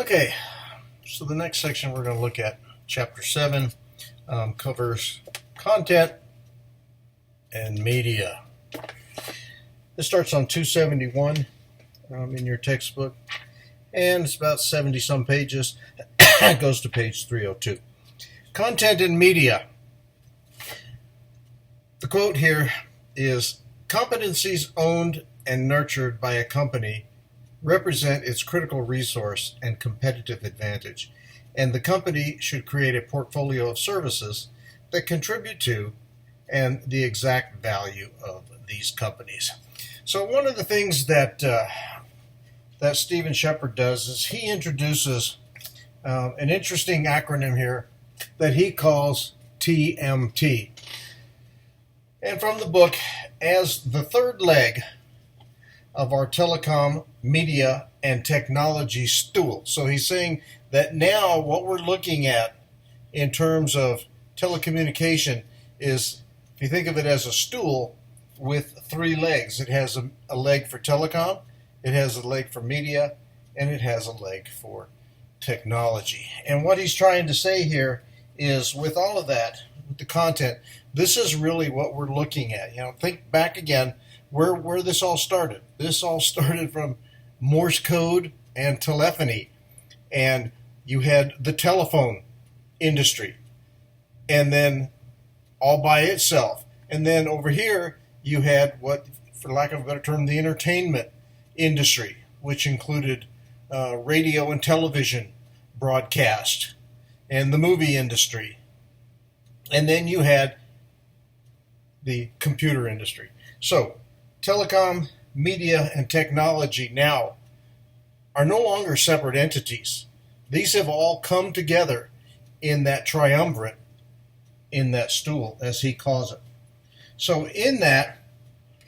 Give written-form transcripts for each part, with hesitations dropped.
Okay, so the next section we're going to look at, Chapter 7, covers content and media. This starts on 271 in your textbook, and it's about 70-some pages. It goes to page 302. Content and media. The quote here is, "Competencies owned and nurtured by a company represent its critical resource and competitive advantage, and the company should create a portfolio of services that contribute to and the exact value of these companies." So one of the things that Stephen Shepard does is he introduces an interesting acronym here that he calls TMT. And from the book, as the third leg of our telecom, media, and technology stool. So he's saying that now what we're looking at in terms of telecommunication is, if you think of it as a stool with three legs, it has a leg for telecom, it has a leg for media, and it has a leg for technology. And what he's trying to say here is, with all of that, with the content, this is really what we're looking at. Think back again where this all started. This all started from Morse code and telephony, and you had the telephone industry, and then all by itself. And then over here, you had what, for lack of a better term, the entertainment industry, which included radio and television broadcast, and the movie industry. And then you had the computer industry. So telecom, media, and technology now are no longer separate entities. These have all come together in that triumvirate, in that stool, as he calls it. So in that,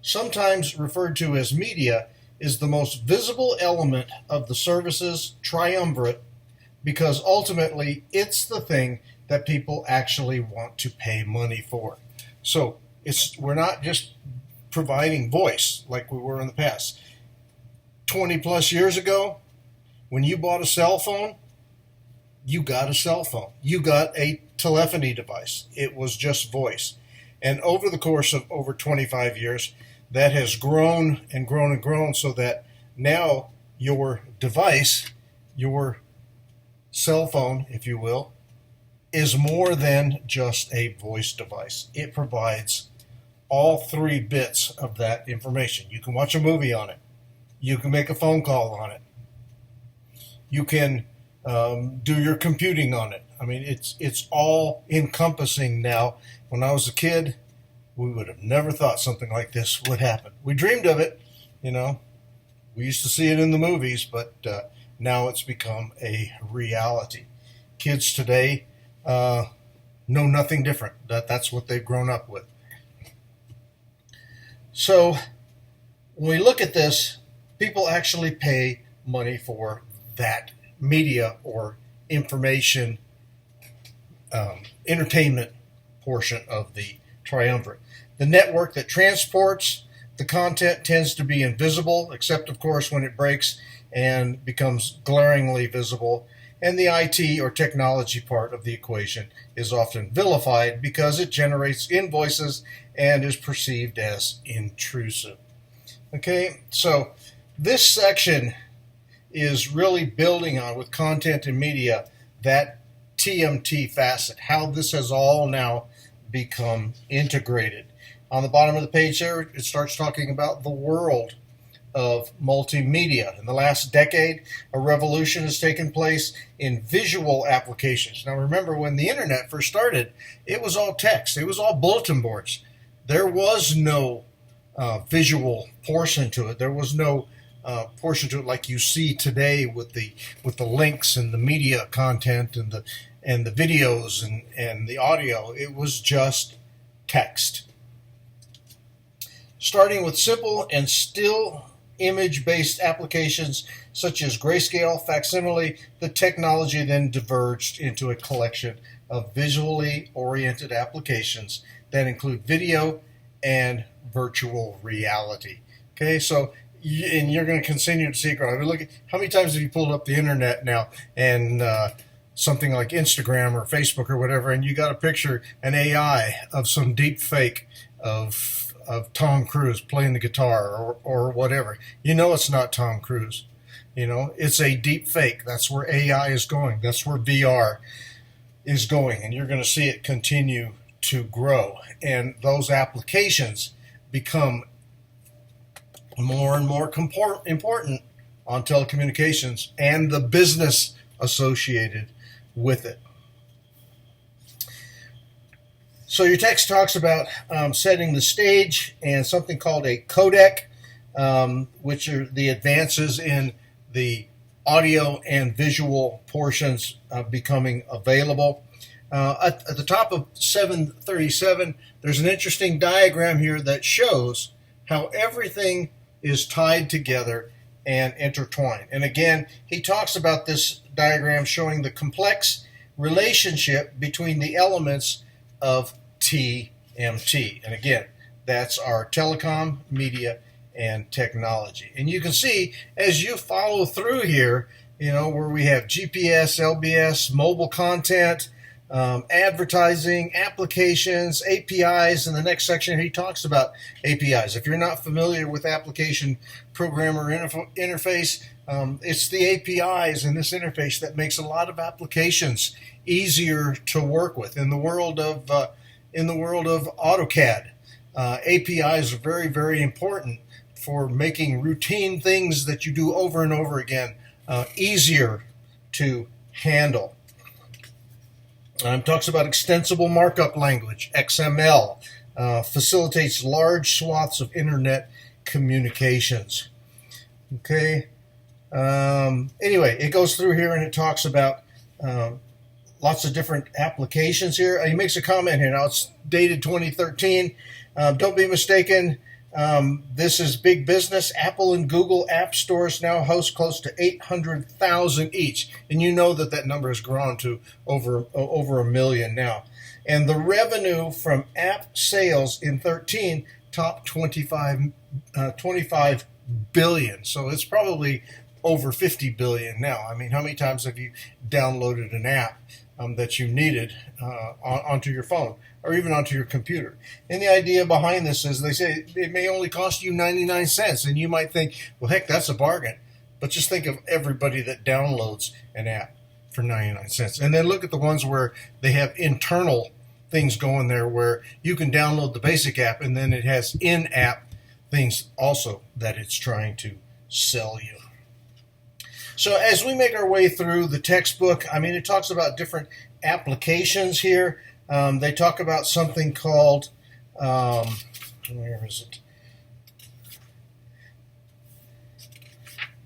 sometimes referred to as media, is the most visible element of the services triumvirate, because ultimately it's the thing that people actually want to pay money for. So we're not just providing voice like we were in the past. 20 plus years ago, when you bought a cell phone, you got a cell phone. You got a telephony device. It was just voice. And over the course of over 25 years, that has grown and grown and grown, so that now your device, your cell phone, if you will, is more than just a voice device. It provides all three bits of that information. You can watch a movie on it. You can make a phone call on it. You can do your computing on it. I mean, it's all encompassing now. When I was a kid, we would have never thought something like this would happen. We dreamed of it, We used to see it in the movies, but now it's become a reality. Kids today know nothing different. That's what they've grown up with. So when we look at this, people actually pay money for that media or information, entertainment portion of the triumvirate. The network that transports the content tends to be invisible, except, of course, when it breaks and becomes glaringly visible. And the IT or technology part of the equation is often vilified because it generates invoices and is perceived as intrusive. Okay, so this section is really building on, with content and media, that TMT facet, how this has all now become integrated. On the bottom of the page there, it starts talking about the world of multimedia. In the last decade, a revolution has taken place in visual applications. Now remember, when the internet first started, it was all text. It was all bulletin boards. There was no visual portion to it. There was no portion to it like you see today with the links and the media content and the videos and the audio. It was just text. Starting with simple and still image-based applications such as grayscale, facsimile, the technology then diverged into a collection of visually oriented applications that include video and virtual reality. Okay, so and you're going to continue to see it grow. I mean, look, how many times have you pulled up the internet now and something like Instagram or Facebook or whatever, and you got a picture, an AI of some deep fake of Tom Cruise playing the guitar or whatever. You know it's not Tom Cruise. You know, it's a deep fake. That's where AI is going. That's where VR is going, and you're going to see it continue to grow. And those applications become more and more important on telecommunications and the business associated with it. So your text talks about setting the stage and something called a codec, which are the advances in the audio and visual portions becoming available. At the top of 737, there's an interesting diagram here that shows how everything is tied together and intertwined. And again, he talks about this diagram showing the complex relationship between the elements of TMT. And again, that's our telecom, media, and technology. And you can see as you follow through here, you know, where we have GPS, LBS, mobile content, advertising, applications, APIs. In the next section, he talks about APIs. If you're not familiar with application programmer interface, it's the APIs in this interface that makes a lot of applications easier to work with. In the world of AutoCAD, APIs are very, very important for making routine things that you do over and over again easier to handle. Talks about extensible markup language, XML, facilitates large swaths of internet communications. Okay. Anyway, it goes through here and it talks about lots of different applications here. He makes a comment here. Now it's dated 2013. Don't be mistaken. This is big business. Apple and Google app stores now host close to 800,000 each. And you know that number has grown to over 1 million now. And the revenue from app sales in 13 topped 25 billion. So it's probably over 50 billion now. I mean, how many times have you downloaded an app that you needed onto your phone or even onto your computer? And the idea behind this is they say it may only cost you 99 cents. And you might think, well, heck, that's a bargain. But just think of everybody that downloads an app for 99 cents. And then look at the ones where they have internal things going there where you can download the basic app and then it has in-app things also that it's trying to sell you. So as we make our way through the textbook, I mean, it talks about different applications here. They talk about something called, where is it?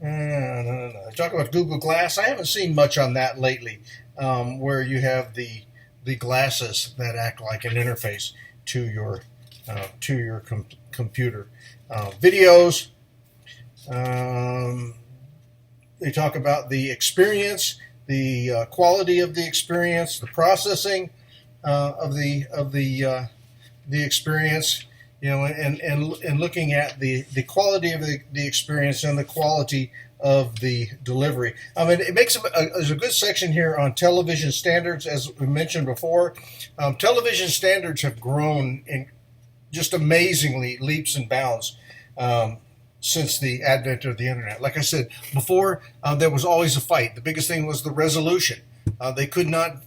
No. They talk about Google Glass. I haven't seen much on that lately, where you have the glasses that act like an interface to your computer. Videos. They talk about the experience, the quality of the experience, the processing of the experience, you know, and looking at the quality of the experience and the quality of the delivery. I mean, it makes there's a good section here on television standards, as we mentioned before. Television standards have grown in just amazingly leaps and bounds since the advent of the internet. Like I said before, there was always a fight. The biggest thing was the resolution. They could not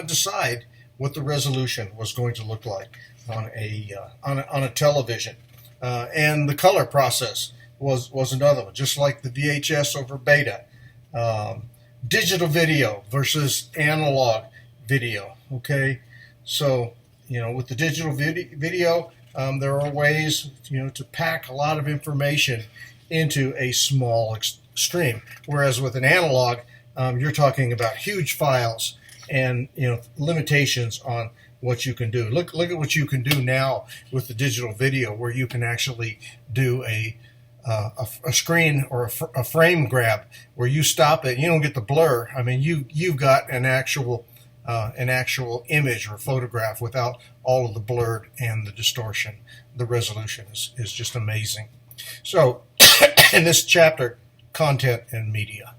decide what the resolution was going to look like on a television, and the color process was another one. Just like the VHS over beta, digital video versus analog video. Okay, so you know, with the digital video. There are ways, you know, to pack a lot of information into a small stream. Whereas with an analog, you're talking about huge files and, you know, limitations on what you can do. Look at what you can do now with the digital video, where you can actually do a screen or a frame grab where you stop it. You don't get the blur. I mean, you've got an actual image or photograph without all of the blurred and the distortion. The resolution is just amazing. So in this chapter, content and media.